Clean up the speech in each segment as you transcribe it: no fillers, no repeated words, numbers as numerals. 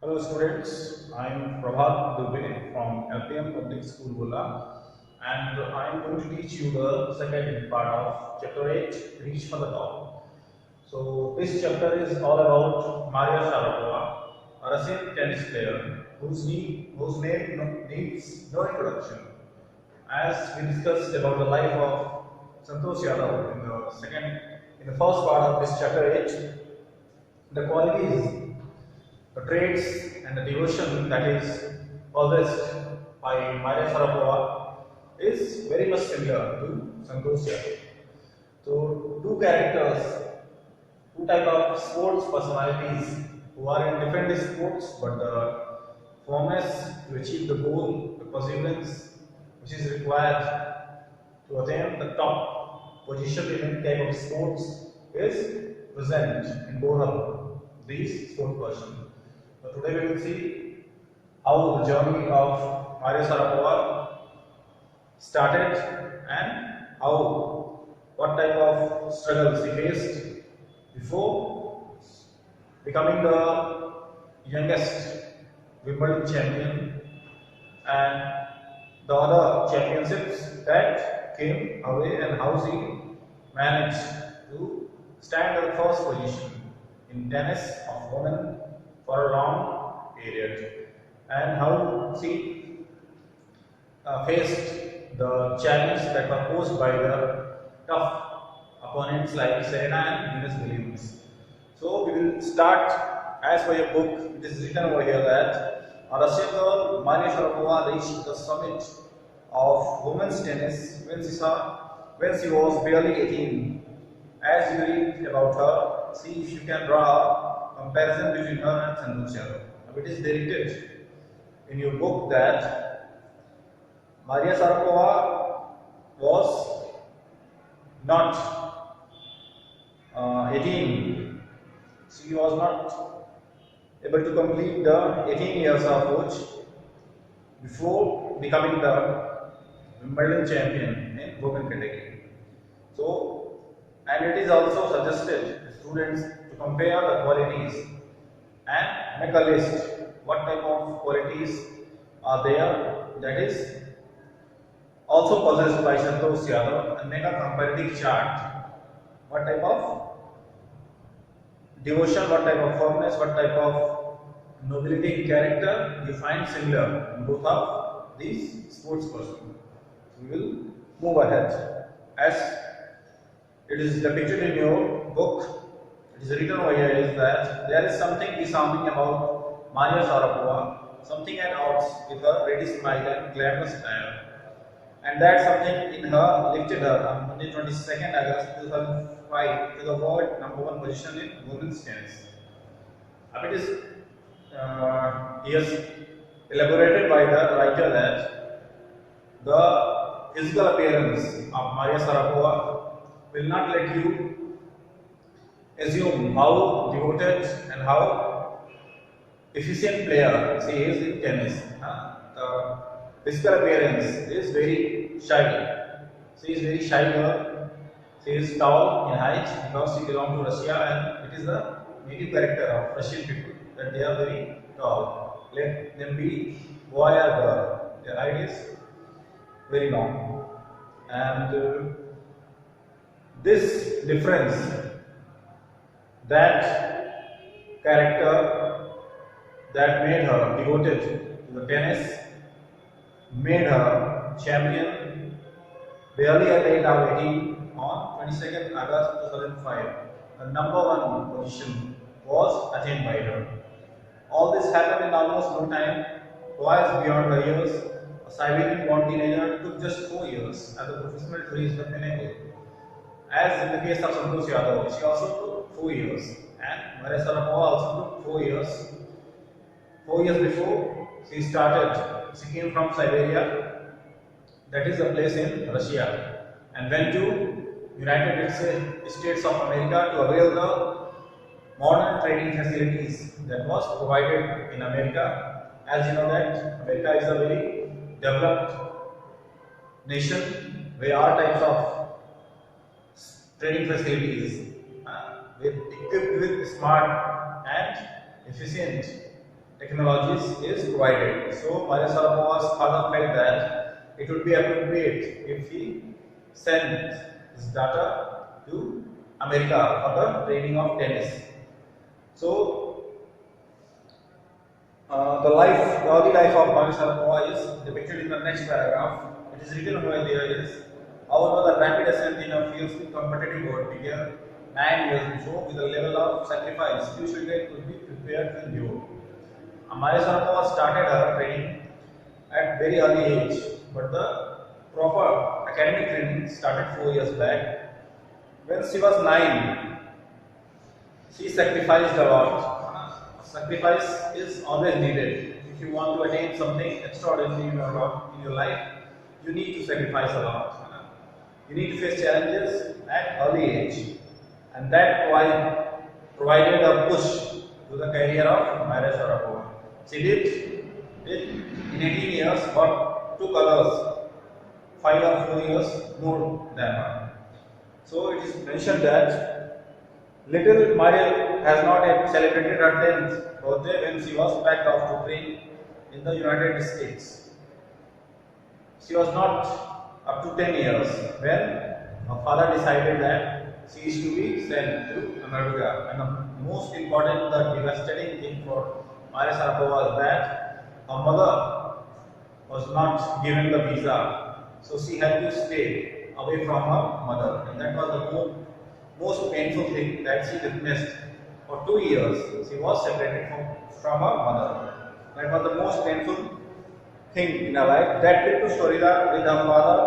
Hello students, I am Prabhat Dubey from LPM Public School Bulla, and I am going to teach you the second part of chapter 8, Reach for the Top. So this chapter is all about Maria Sharapova, a Russian tennis player whose name needs no introduction. As we discussed about the life of Santosh Yadav in the first part of this chapter 8, the qualities, the traits and the devotion that is possessed by Maria Sharapova is very much similar to Santosh Yadav. So, two type of sports personalities who are in different sports, but the firmness to achieve the goal, the perseverance which is required to attain the top position in any type of sports is present in both of these sport persons. So today we will see how the journey of Maria Sharapova started and what type of struggles he faced before becoming the youngest Wimbledon champion and the other championships that came away, and how he managed to stand at the first position in tennis of women for a long period, and how she faced the challenge that were posed by the tough opponents like Serena and Venus Williams. So we will start as per your book. It is written over here that a Russian girl, Maria Sharapova, reached the summit of women's tennis when she was barely 18. As you read about her, see if you can draw a comparison between her and Santosh Yadav. It is dictated in your book that Maria Sharapova was not 18. She was not able to complete the 18 years of age before becoming the Wimbledon champion in women category. So, and it is also suggested to students to compare the qualities and make a list what type of qualities are there that is also possessed by Santosh Yadav, and make a comparative chart. What type of devotion, what type of firmness, what type of nobility in character you find similar in both of these sports persons. We will move ahead. As it is depicted in your book, it is written over here is that there is something disarming about Maria Sharapova, something at odds with her ready smile and glamorous attire. And that something in her lifted her on Monday 22nd August 2005 to the world #1 position in women's tennis. It is yes, elaborated by the writer that the physical appearance of Maria Sharapova will not let you assume how devoted and how efficient player she is in tennis. The physical appearance is very shy. She is very shy girl. She is tall in height because she belongs to Russia, and it is the native character of Russian people that they are very tall. Let them be boy or girl. Their height is very long, and this difference, that character that made her devoted to the tennis, made her champion barely at the age of 18 on 22nd August 2005. The #1 position was attained by her. All this happened in almost no time, twice beyond her years. A Siberian-born teenager took just 4 years as a professional to reach the pinnacle. As in the case of Santosh Yadav, she also took 4 years, and Maria Sharapova also took 4 years. 4 years before she came from Siberia, that is a place in Russia, and went to United States of America to avail the modern training facilities that was provided in America. As you know that America is a very developed nation where all types of training facilities equipped with smart and efficient technologies is provided. So Maria Sharapova's father felt that it would be appropriate if he sent his daughter to America for the training of tennis. So the early life of Maria Sharapova is depicted in the next paragraph. It is written over there is, however, the rapid ascent in a fiercely competitive world began 9 years before with a level of sacrifice few children could be prepared to endure. Maria Sharapova started her training at very early age, but the proper academic training started 4 years back. When she was 9, she sacrificed a lot. Sacrifice is always needed. If you want to attain something extraordinary in your life, you need to sacrifice a lot. You need to face challenges at early age, and that provided a push to the career of Maria Sharapova. She did it in 18 years, but took others 5 or 4 years more than her. So it is mentioned that little Maria has not yet celebrated her 10th birthday when she was packed off to train in the United States. She was not up to 10 years when her father decided that she is to be sent to America. And the most important, the devastating thing for Maria Sharapova is that her mother was not given the visa, so she had to stay away from her mother, and that was the most painful thing that she witnessed. For 2 years, she was separated from her mother. That was the most painful thing in her life. That trip to Florida with her father,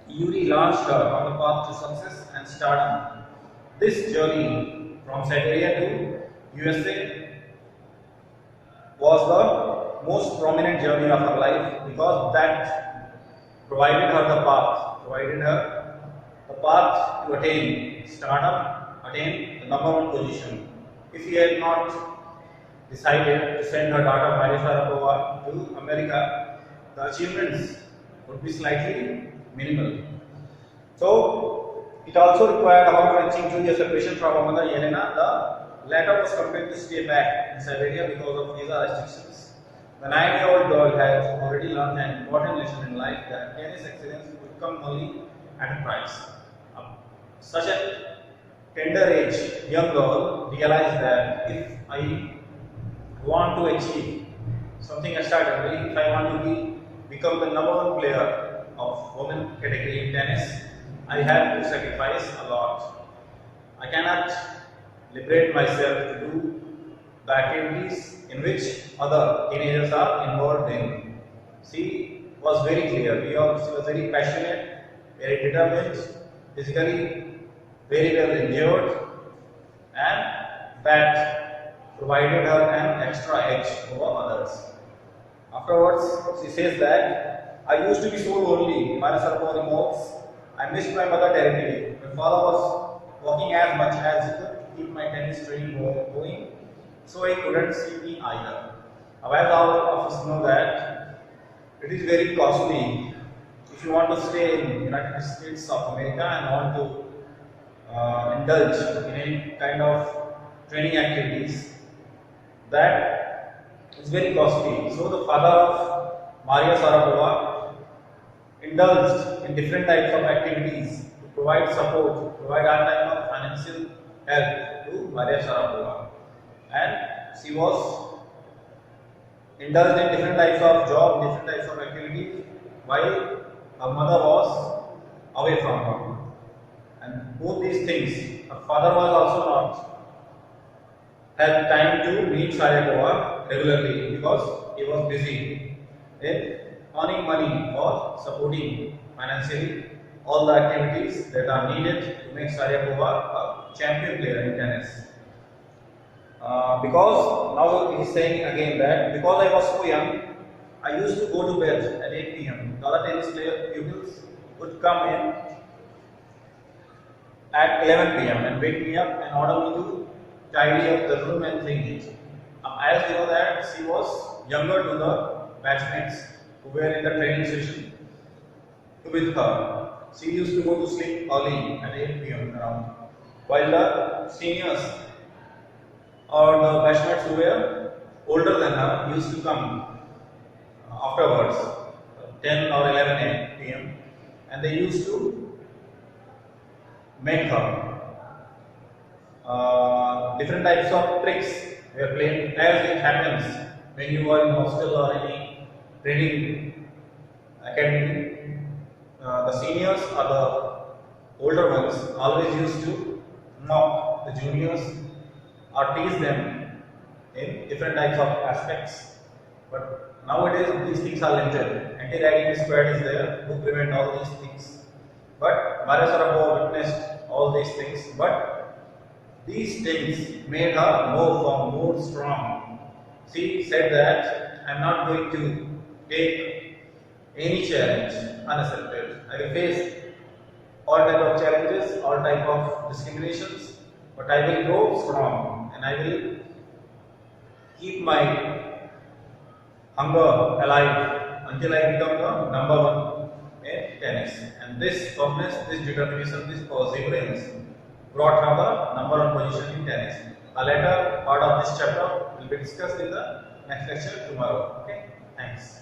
Yuri, launched her on the path to success and stardom. This journey from Siberia to USA was the most prominent journey of her life because that provided her the path to attain stardom, attain the #1 position. If he had not decided to send her daughter Maria Sharapova to America, the achievements would be slightly minimal. So it also required a heart-wrenching 2 year separation from her mother Yelena. The latter was compelled to stay back in Siberia because of visa restrictions. The 9-year-old girl had already learned an important lesson in life that tennis excellence would come only at a price. Such a tender age, young girl realized that if I want to achieve something extraordinary, if I want to become the #1 player of women category in tennis, I have to sacrifice a lot. I cannot liberate myself to do the activities in which other teenagers are involved in. She was very clear. She was very passionate, very determined, physically very well injured, and that provided her an extra edge over others. Afterwards, she says that I used to be so lonely. Maria Sharapova remarks, I missed my mother terribly. My father was working as much as he could to keep my tennis training going, so he couldn't see me either. However, all of us know that it is very costly if you want to stay in United States of America and want to indulge in any kind of training activities. That is very costly. So the father of Maria Sharapova indulged in different types of activities to provide support, to provide all type of financial help to Maria Sharapova, and she was indulged in different types of job, different types of activities, while her mother was away from her. And both these things, her father was also not had time to meet Sharapova regularly because he was busy in earning money or supporting financially all the activities that are needed to make Sharapova a champion player in tennis. Because now he is saying again that because I was so young, I used to go to bed at 8 p.m. The other tennis player pupils would come in at 11 p.m. and wake me up and order me to tidy up the room and clean it. As you know that she was younger to the batchmates who were in the training session with her. She used to go to sleep early at 8 p.m. around, while the seniors or the batchmates who were older than her used to come afterwards, 10 or 11 p.m., and they used to make her different types of tricks were played as it happens when you are in hostel or any training academy. The seniors or the older ones always used to mock the juniors or tease them in different types of aspects. But nowadays these things are limited. Anti-ragging squad is there to prevent all these things. But Maria Sharapova witnessed all these things. But these things made her more strong. She said that I am not going to take any challenge unaccepted. I will face all type of challenges, all type of discriminations, but I will grow strong and I will keep my hunger alive until I become the number one in tennis. And this firmness, this determination, this perseverance brought her the number one position in tennis. A later part of this chapter will be discussed in the next lecture tomorrow. Okay, thanks.